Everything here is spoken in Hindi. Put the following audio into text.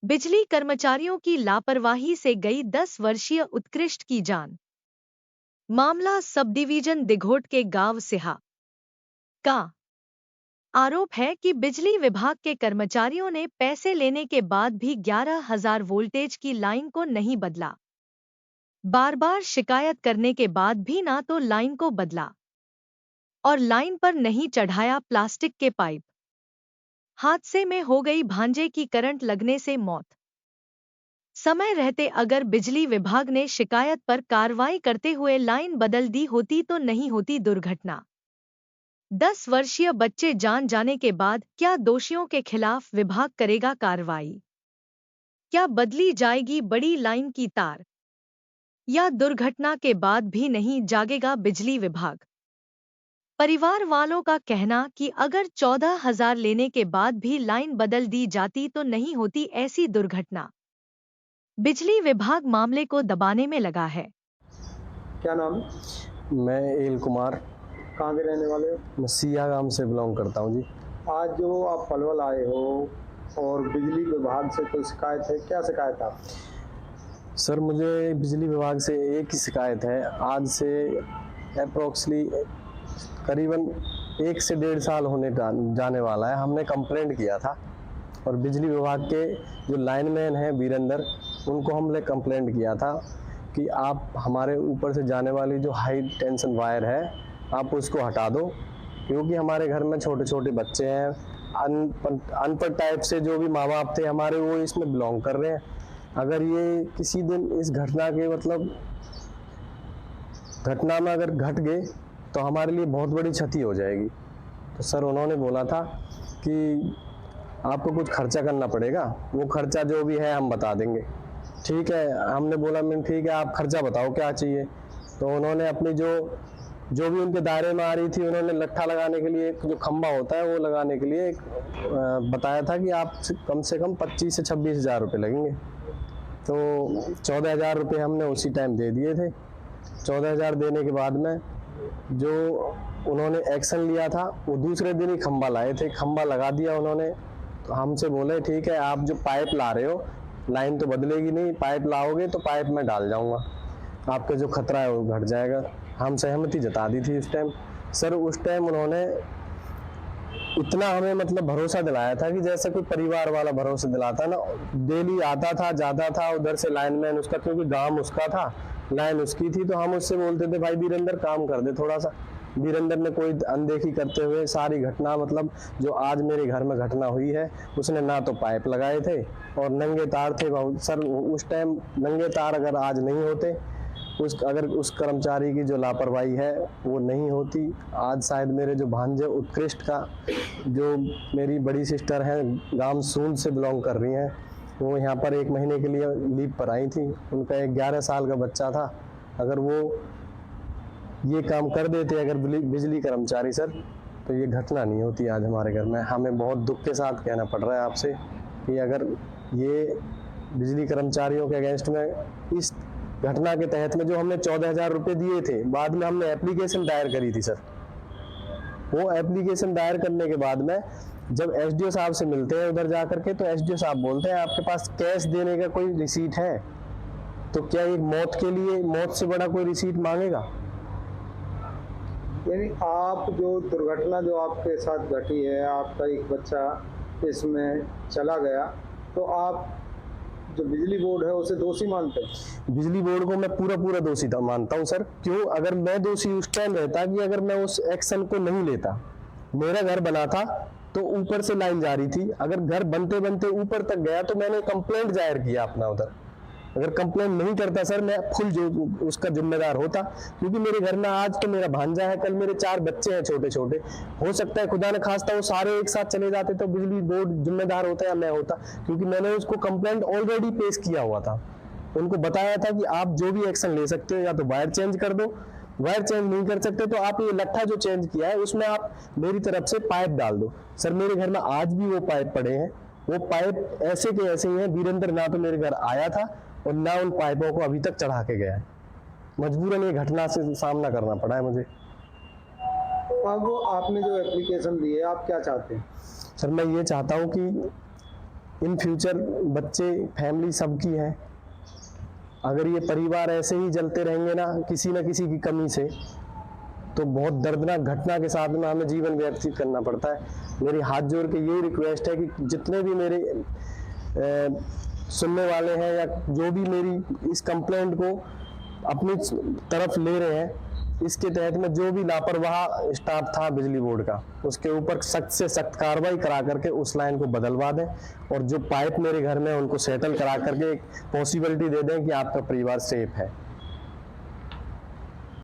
बिजली कर्मचारियों की लापरवाही से गई 10 वर्षीय उत्कृष्ट की जान। मामला सब डिवीजन दिघोट के गांव सिहा का। आरोप है कि बिजली विभाग के कर्मचारियों ने पैसे लेने के बाद भी 11,000 वोल्टेज की लाइन को नहीं बदला। बार बार शिकायत करने के बाद भी ना तो लाइन को बदला और लाइन पर नहीं चढ़ाया प्लास्टिक के पाइप। हादसे में हो गई भांजे की करंट लगने से मौत। समय रहते अगर बिजली विभाग ने शिकायत पर कार्रवाई करते हुए लाइन बदल दी होती तो नहीं होती दुर्घटना। 10 वर्षीय बच्चे जान जाने के बाद क्या दोषियों के खिलाफ विभाग करेगा कार्रवाई? क्या बदली जाएगी बड़ी लाइन की तार? या दुर्घटना के बाद भी नहीं जागेगा बिजली विभाग? परिवार वालों का कहना कि अगर 14,000 लेने के बाद भी लाइन बदल दी जाती तो नहीं होती ऐसी दुर्घटना। बिजली विभाग मामले को दबाने में लगा है। क्या नाम है? मैं एल कुमार। कहाँ के रहने वाले हो? मैं सिया गांव से बिलोंग करता हूं जी। आज जो आप पलवल आए हो और बिजली विभाग से कोई शिकायत है, क्या शिकायत है? सर मुझे बिजली विभाग से एक ही शिकायत है। आज से अप्रोक्सली करीबन 1 से 1.5 साल होने जाने वाला है। हमने कंप्लेंट किया था और बिजली विभाग के जो लाइनमैन हैं वीरेंद्र, उनको हमने कंप्लेंट किया था कि आप हमारे ऊपर से जाने वाली जो हाई टेंशन वायर है आप उसको हटा दो, क्योंकि हमारे घर में छोटे छोटे बच्चे हैं। अनपढ़ टाइप से जो भी माँ बाप थे हमारे, वो इसमें बिलोंग कर रहे हैं। अगर ये किसी दिन इस घटना के घटना में अगर घट गए तो हमारे लिए बहुत बड़ी क्षति हो जाएगी। तो सर उन्होंने बोला था कि आपको कुछ खर्चा करना पड़ेगा, वो खर्चा जो भी है हम बता देंगे। ठीक है, हमने बोला मैम ठीक है, आप खर्चा बताओ क्या चाहिए। तो उन्होंने अपनी जो भी उनके दायरे में आ रही थी, उन्होंने लट्ठा लगाने के लिए, एक जो खंबा होता है वो लगाने के लिए बताया था कि आप कम से कम 25 से 26 हज़ार रुपये लगेंगे। तो 14,000 रुपये हमने उसी टाइम दे दिए थे। 14,000 देने के बाद में जो उन्होंने एक्शन लिया था, वो दूसरे दिन ही खंबा लाए थे, खंबा लगा दिया उन्होंने। तो हमसे बोले ठीक है, आप जो पाइप ला रहे हो लाइन तो बदलेगी नहीं, पाइप लाओगे तो पाइप में डाल जाऊंगा, आपका जो खतरा है वो घट जाएगा। हम सहमति जता दी थी उस टाइम। सर उस टाइम उन्होंने इतना हमें भरोसा दिलाया था कि जैसे कोई परिवार वाला भरोसा दिलाता ना। डेली आता था, जाता था उधर से लाइनमैन उसका, क्योंकि गांव उसका था, लाइन उसकी थी। तो हम उससे बोलते थे भाई वीरेंद्र काम कर दे थोड़ा सा। वीरेंद्र ने कोई अनदेखी करते हुए सारी घटना, जो आज मेरे घर में घटना हुई है, उसने ना तो पाइप लगाए थे और नंगे तार थे बहुत। सर उस टाइम नंगे तार अगर आज नहीं होते, अगर उस कर्मचारी की जो लापरवाही है वो नहीं होती, आज शायद मेरे जो भांजे उत्कृष्ट का, जो मेरी बड़ी सिस्टर हैं, गांव सूंद से बिलोंग कर रही हैं, वो यहाँ पर 1 महीने के लिए लीव पर आई थी। उनका एक 11 साल का बच्चा था। अगर वो ये काम कर देते अगर बिजली कर्मचारी सर, तो ये घटना नहीं होती आज हमारे घर में। हमें बहुत दुख के साथ कहना पड़ रहा है आपसे कि अगर ये बिजली कर्मचारियों के अगेंस्ट में इस घटना के तहत में जो हमने 14,000 रुपये दिए थे, बाद में हमने एप्लीकेशन दायर करी थी सर। वो एप्लीकेशन दायर करने के बाद में जब एसडीओ साहब से मिलते हैं उधर जा करके, तो एसडीओ साहब बोलते हैं आपके पास कैश देने का कोई रिसीट है? तो क्या एक मौत से बड़ा कोई रिसीट मांगेगा? यानी आप जो दुर्घटना जो आपके साथ घटी है, आपका एक बच्चा इसमें चला गया, तो आप जो बिजली बोर्ड है उसे दोषी मानते हैं? बिजली बोर्ड को मैं पूरा दोषी मानता हूं सर। क्यों? अगर मैं दोषी उस टाइम रहता कि अगर मैं उस एक्शन को नहीं लेता, मेरा घर बना था तो ऊपर से लाइन जा रही थी, अगर घर बनते बनते ऊपर तक गया तो मैंने कंप्लेंट जाहिर किया अपना उधर। अगर कंप्लेंट नहीं करता सर, मैं फुल जो उसका जिम्मेदार होता, क्योंकि मेरे घर में आज तो मेरा भांजा है, कल मेरे 4 बच्चे हैं छोटे छोटे। हो सकता है खुदा न खास्ता वो सारे एक साथ चले जाते तो बिजली बोर्ड जिम्मेदार होता या मैं होता, क्योंकि मैंने उसको कंप्लेंट ऑलरेडी पेश किया हुआ था। उनको बताया था कि आप जो भी एक्शन ले सकते हो, या तो वायर चेंज कर दो, वायर चेंज नहीं कर सकते तो आप ये लट्ठा जो चेंज किया है उसमें आप मेरी तरफ से पाइप डाल दो। सर मेरे घर में आज भी वो पाइप पड़े हैं, वो पाइप ऐसे के ऐसे ही हैं। वीरेंद्र ना तो मेरे घर आया था और ना उन पाइपों को अभी तक चढ़ा के गया है। मजबूरन ये घटना से सामना करना पड़ा है मुझे। अब आपने जो एप्लीकेशन दी है, आप क्या चाहते हैं? सर मैं ये चाहता हूँ कि इन फ्यूचर बच्चे फैमिली सबकी है। अगर ये परिवार ऐसे ही जलते रहेंगे ना किसी की कमी से, तो बहुत दर्दनाक घटना के साथ में हमें जीवन व्यतीत करना पड़ता है। मेरी हाथ जोड़ के यही रिक्वेस्ट है कि जितने भी मेरे सुनने वाले हैं या जो भी मेरी इस कंप्लेंट को अपनी तरफ ले रहे हैं, इसके तहत में जो भी लापरवाह स्टाफ था बिजली बोर्ड का, उसके ऊपर सख्त से सख्त कार्रवाई करा करके उस लाइन को बदलवा दें, और जो पाइप मेरे घर में उनको सेटल करा करके एक पॉसिबिलिटी दे दें कि आपका परिवार सेफ है।